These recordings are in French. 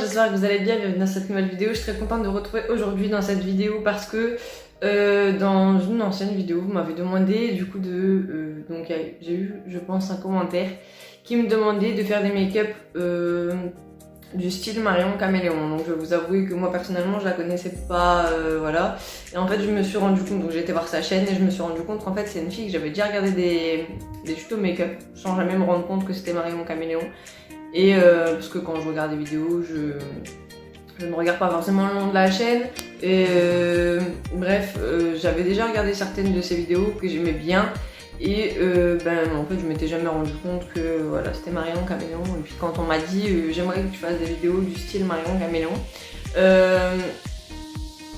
j'espère que vous allez bien, bienvenue dans cette nouvelle vidéo. Je suis très contente de vous retrouver aujourd'hui dans cette vidéo parce que dans une ancienne vidéo, vous m'avez demandé du coup donc j'ai eu, je pense, un commentaire qui me demandait de faire des make-up du style Marion Caméléon. Donc je vais vous avouer que moi personnellement je la connaissais pas, voilà. Et en fait je me suis rendu compte, donc j'ai été voir sa chaîne et je me suis rendu compte qu'en fait c'est une fille que j'avais déjà regardé des tutos make-up sans jamais me rendre compte que c'était Marion Caméléon. Et parce que quand je regarde des vidéos, je ne regarde pas forcément le nom de la chaîne. Et bref, j'avais déjà regardé certaines de ses vidéos que j'aimais bien. Et en fait, je m'étais jamais rendu compte que voilà, c'était Marion Caméléon. Et puis quand on m'a dit j'aimerais que tu fasses des vidéos du style Marion Caméléon,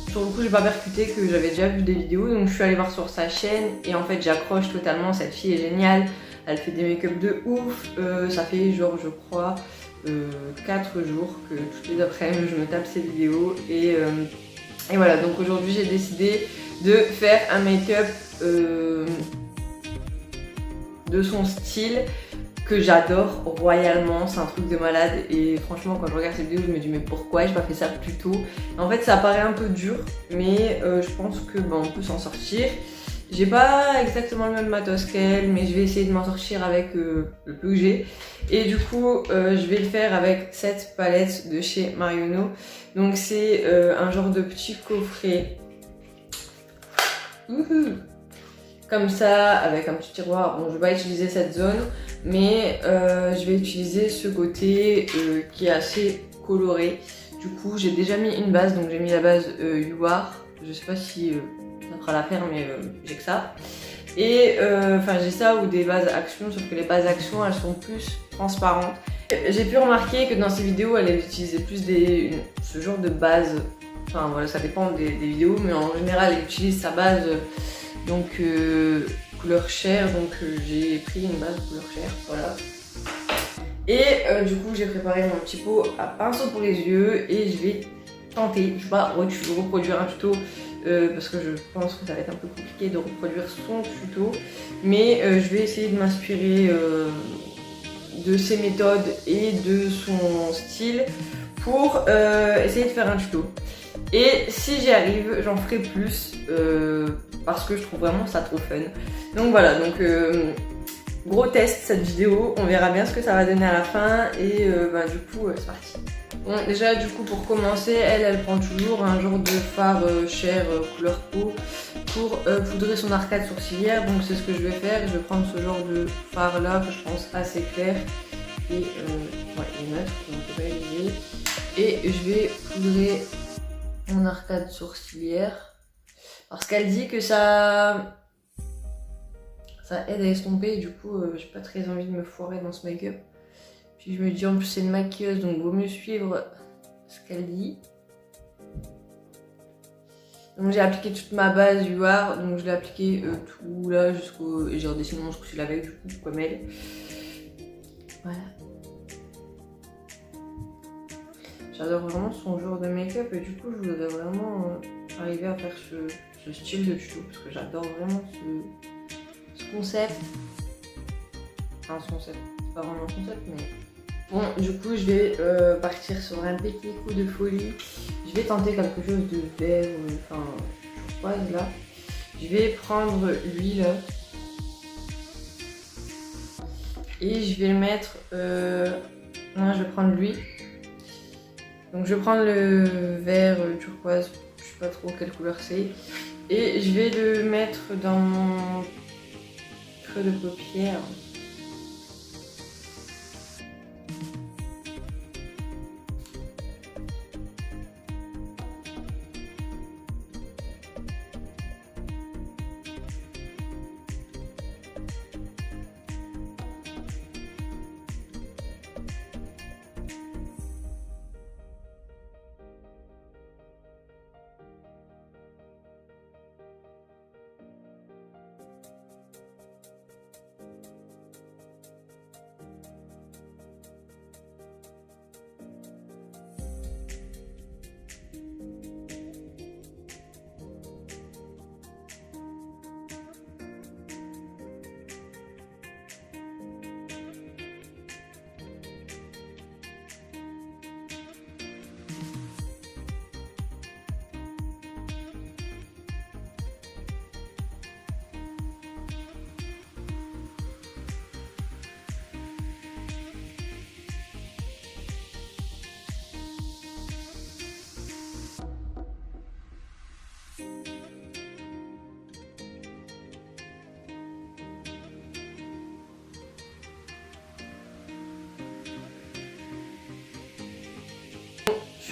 sur le coup, j'ai pas percuté que j'avais déjà vu des vidéos. Donc je suis allée voir sur sa chaîne et en fait, j'accroche totalement. Cette fille est géniale. Elle fait des make-up de ouf, ça fait genre je crois 4 jours que toutes les après-midi je me tape ses vidéos et voilà, donc aujourd'hui j'ai décidé de faire un make-up de son style que j'adore royalement, c'est un truc de malade et franchement quand je regarde cette vidéo je me dis mais pourquoi j'ai pas fait ça plus tôt. En fait ça paraît un peu dur mais je pense que on peut s'en sortir. J'ai pas exactement le même matos qu'elle, mais je vais essayer de m'en sortir avec le peu que j'ai. Et du coup, je vais le faire avec cette palette de chez Marionneau. Donc c'est un genre de petit coffret. Comme ça, avec un petit tiroir. Bon, je vais pas utiliser cette zone, mais je vais utiliser ce côté qui est assez coloré. Du coup, j'ai déjà mis une base, donc j'ai mis la base You Are. Je sais pas si... ça fera l'affaire mais j'ai que ça et enfin j'ai ça ou des bases action, sauf que les bases action elles sont plus transparentes. J'ai pu remarquer que dans ces vidéos elle utilisait plus ce genre de base, enfin voilà ça dépend des vidéos mais en général elle utilise sa base donc couleur chair, donc j'ai pris une base couleur chair, voilà. Et du coup j'ai préparé mon petit pot à pinceau pour les yeux et je vais tenter, je vais pas reproduire un tuto parce que je pense que ça va être un peu compliqué de reproduire son tuto, mais je vais essayer de m'inspirer de ses méthodes et de son style pour essayer de faire un tuto. Et si j'y arrive, j'en ferai plus parce que je trouve vraiment ça trop fun. Donc voilà, donc gros test cette vidéo, on verra bien ce que ça va donner à la fin et du coup c'est parti. Bon, déjà du coup pour commencer, elle prend toujours un genre de fard chair couleur peau pour poudrer son arcade sourcilière, donc c'est ce que je vais faire. Je vais prendre ce genre de fard là que je pense assez clair et ouais, il est neutre, donc c'est pas élevé. Et je vais poudrer mon arcade sourcilière parce qu'elle dit que ça aide à estomper et du coup j'ai pas très envie de me foirer dans ce make-up. Puis je me dis en plus c'est une maquilleuse donc vaut mieux suivre ce qu'elle dit. Donc j'ai appliqué toute ma base You Are, donc je l'ai appliqué tout là jusqu'au... et j'ai redessiné mon sourcil avec du coup comme elle. Voilà. J'adore vraiment son genre de make-up et du coup je voudrais vraiment arriver à faire ce style de tuto parce que j'adore vraiment ce concept. Enfin ce concept, c'est pas vraiment un concept mais... Bon, du coup, je vais partir sur un petit coup de folie. Je vais tenter quelque chose de vert, enfin, turquoise là. Je vais prendre l'huile et je vais le mettre. Non, je vais prendre l'huile. Donc, je vais prendre le vert turquoise, je sais pas trop quelle couleur c'est, et je vais le mettre dans mon creux de paupière.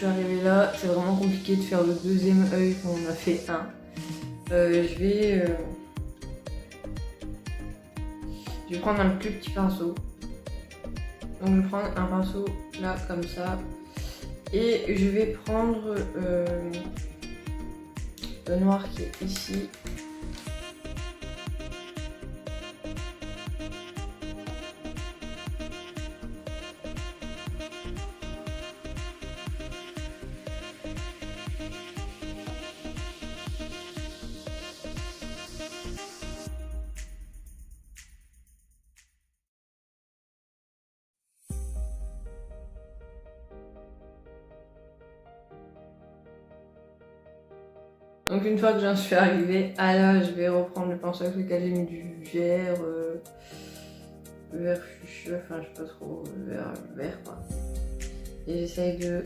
suis arrivée là, c'est vraiment compliqué de faire le deuxième œil quand on a fait un. Je vais prendre un plus petit pinceau. Donc je vais prendre un pinceau là comme ça. Et je vais prendre le noir qui est ici. Donc une fois que j'en suis arrivée à là, je vais reprendre le pinceau avec lequel j'ai mis du vert fuchsia, enfin je sais pas trop, vert quoi. Et j'essaye de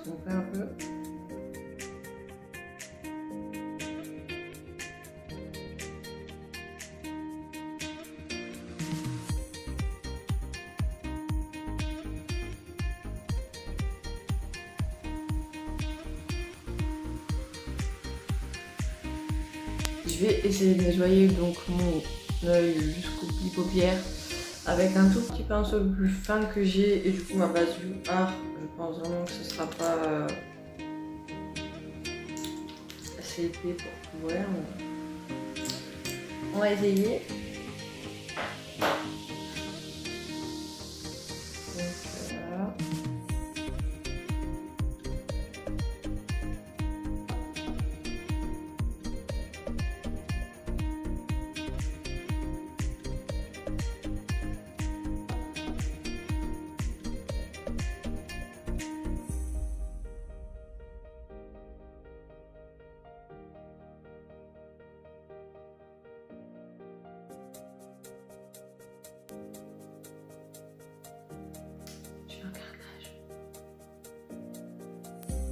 s'en faire un peu. Je vais essayer de nettoyer donc mon œil jusqu'au pli paupière avec un tout petit pinceau plus fin que j'ai, et du coup ma base du art, je pense vraiment que ce sera pas assez épais pour couvrir. On va essayer. Donc voilà.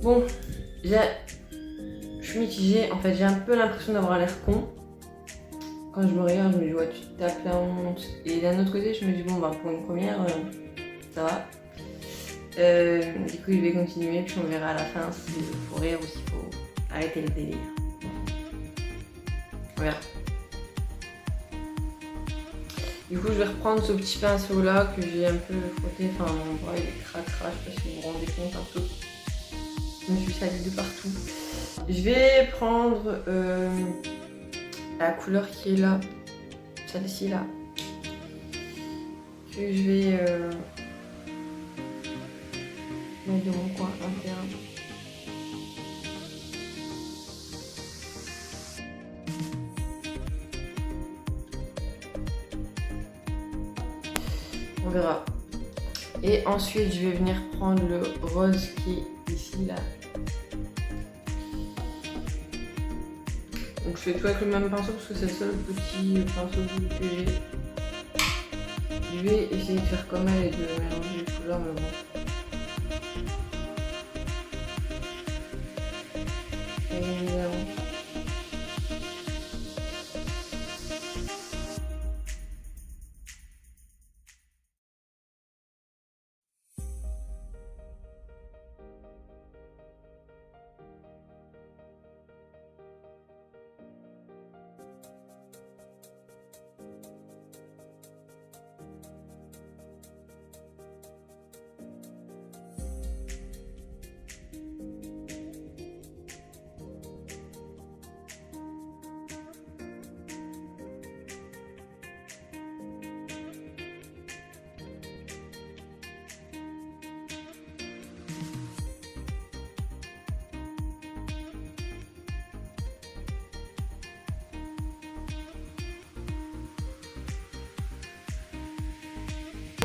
Bon, je suis mitigée, en fait j'ai un peu l'impression d'avoir l'air con. Quand je me regarde, je me dis ouais tu te tapes la honte. Et d'un autre côté je me dis bon bah pour une première, ça va. Du coup je vais continuer, puis on verra à la fin s'il faut rire ou s'il faut arrêter le délire. On verra. Du coup je vais reprendre ce petit pinceau là que j'ai un peu frotté, enfin mon bras il est cracra, je sais pas si vous vous rendez compte un peu. Je me suis salie de partout. Je vais prendre la couleur qui est là, celle-ci là, que je vais mettre de mon coin interne. On verra. Et ensuite je vais venir prendre le rose qui est ici là. Donc je fais tout avec le même pinceau parce que c'est le seul petit pinceau que j'ai. Je vais essayer de faire comme elle et de mélanger les couleurs, mais bon. Évidemment.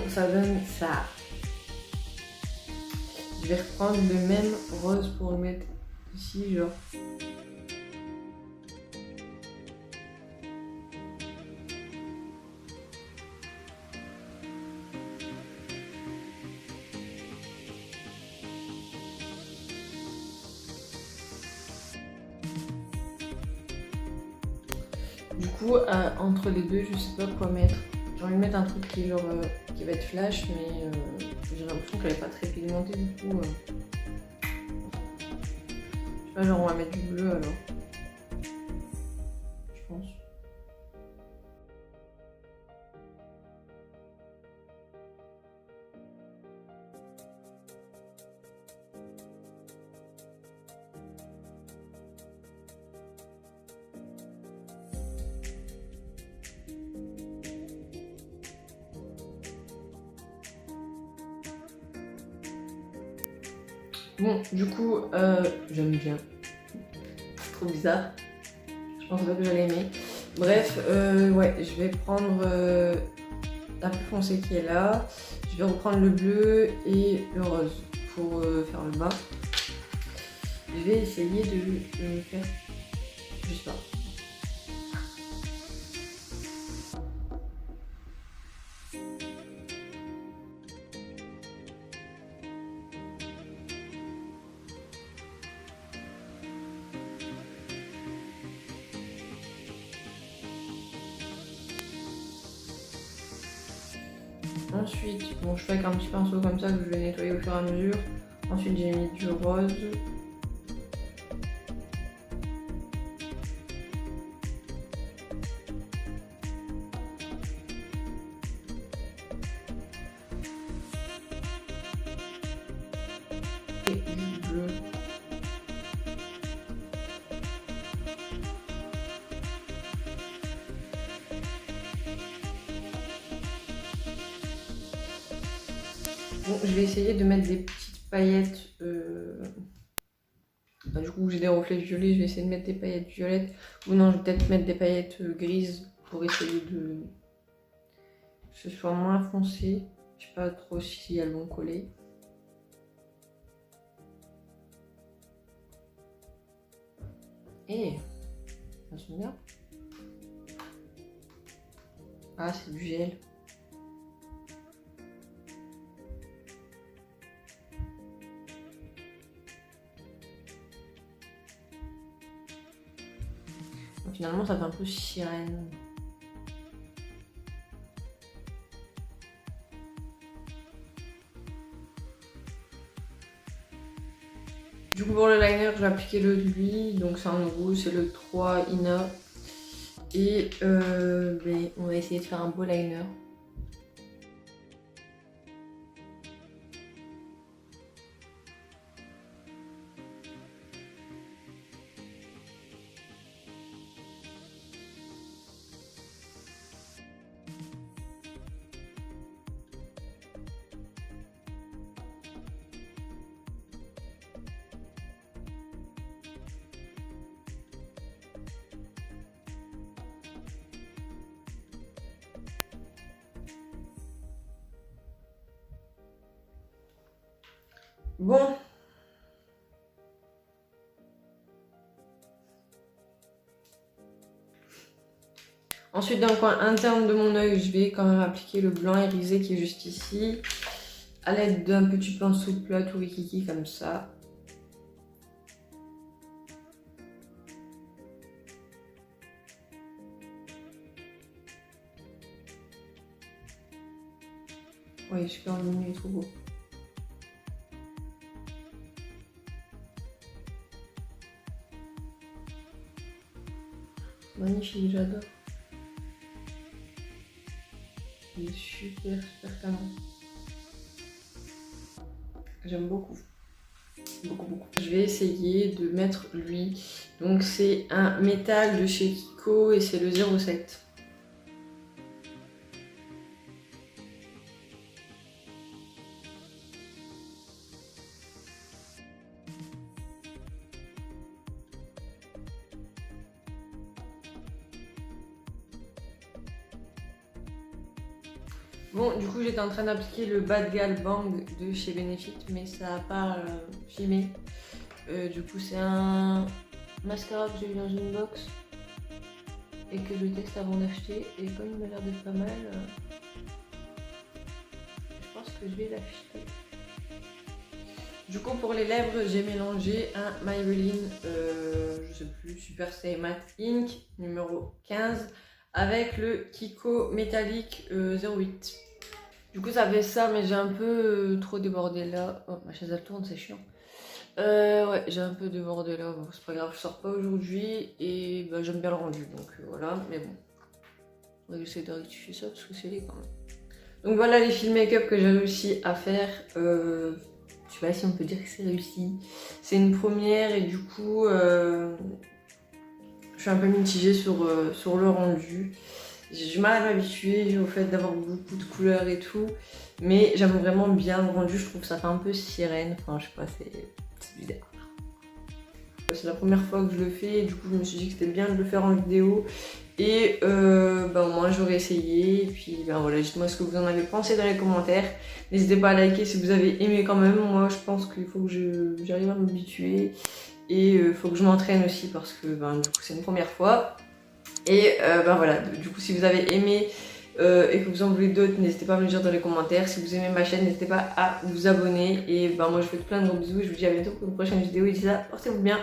Ça donne ça. Je vais reprendre le même rose pour le mettre ici, genre. Du coup, entre les deux, je sais pas quoi mettre. J'ai envie de mettre un truc qui est genre qui va être flash, mais j'ai l'impression qu'elle est pas très pigmentée du coup. Je sais pas, genre on va mettre du bleu alors. Je pense. Bon, du coup, j'aime bien. C'est trop bizarre. Je pense pas que j'allais aimer. Bref, ouais, je vais prendre la plus foncée qui est là. Je vais reprendre le bleu et le rose pour faire le bas. Je vais essayer de faire juste là. Ensuite, bon, je fais avec un petit pinceau comme ça que je vais nettoyer au fur et à mesure. Ensuite, j'ai mis du rose. Et du bleu. Bon, je vais essayer de mettre des petites paillettes. Du coup, j'ai des reflets violets, je vais essayer de mettre des paillettes violettes. Ou non, je vais peut-être mettre des paillettes grises pour essayer de que ce soit moins foncé. Je sais pas trop si elles vont coller. Et ça sent bien. Ah, c'est du gel. Finalement, ça fait un peu sirène. Du coup, pour le liner, je vais appliquer le de lui. Donc, c'est un nouveau, c'est le 3 Ina. Et on va essayer de faire un beau liner. Bon. Ensuite, dans le coin interne de mon œil, je vais quand même appliquer le blanc irisé qui est juste ici. À l'aide d'un petit pinceau plat tout rikiki comme ça. Oui, super mignon, il est trop beau. Magnifique, j'adore. Il est super canon. J'aime beaucoup. Beaucoup. Je vais essayer de mettre lui. Donc c'est un métal de chez Kiko et c'est le 07. Bon, du coup, j'étais en train d'appliquer le Bad Gal Bang de chez Benefit, mais ça n'a pas filmé. Du coup, c'est un mascara que j'ai eu dans une box et que je teste avant d'acheter. Et comme il m'a l'air d'être pas mal, je pense que je vais l'acheter. Du coup, pour les lèvres, j'ai mélangé un Maybelline, je sais plus, Super Stay Matte Ink numéro 15 avec le Kiko métallique 08. Du coup ça fait ça, mais j'ai un peu trop débordé là. Oh, ma chaise elle tourne, c'est chiant. Ouais, j'ai un peu débordé là, bon c'est pas grave, je sors pas aujourd'hui et bah, j'aime bien le rendu, donc voilà, mais bon. On va essayer de rectifier ça parce que c'est laid quand même. Donc voilà les films make-up que j'ai réussi à faire. Je sais pas si on peut dire que c'est réussi. C'est une première et du coup, je suis un peu mitigée sur le rendu. J'ai du mal à m'habituer au fait d'avoir beaucoup de couleurs et tout. Mais j'aime vraiment bien le rendu, je trouve que ça fait un peu sirène. Enfin, je sais pas, c'est bizarre. C'est la première fois que je le fais et du coup je me suis dit que c'était bien de le faire en vidéo. Et au moins j'aurais essayé. Et puis voilà, dites-moi ce que vous en avez pensé dans les commentaires. N'hésitez pas à liker si vous avez aimé quand même. Moi je pense qu'il faut que j'arrive à m'habituer. Et il faut que je m'entraîne aussi parce que du coup c'est une première fois. Et voilà, du coup si vous avez aimé et que vous en voulez d'autres, n'hésitez pas à me le dire dans les commentaires. Si vous aimez ma chaîne, n'hésitez pas à vous abonner. Et moi je vous fais plein de gros bisous et je vous dis à bientôt pour une prochaine vidéo. Et d'ici là, portez-vous bien.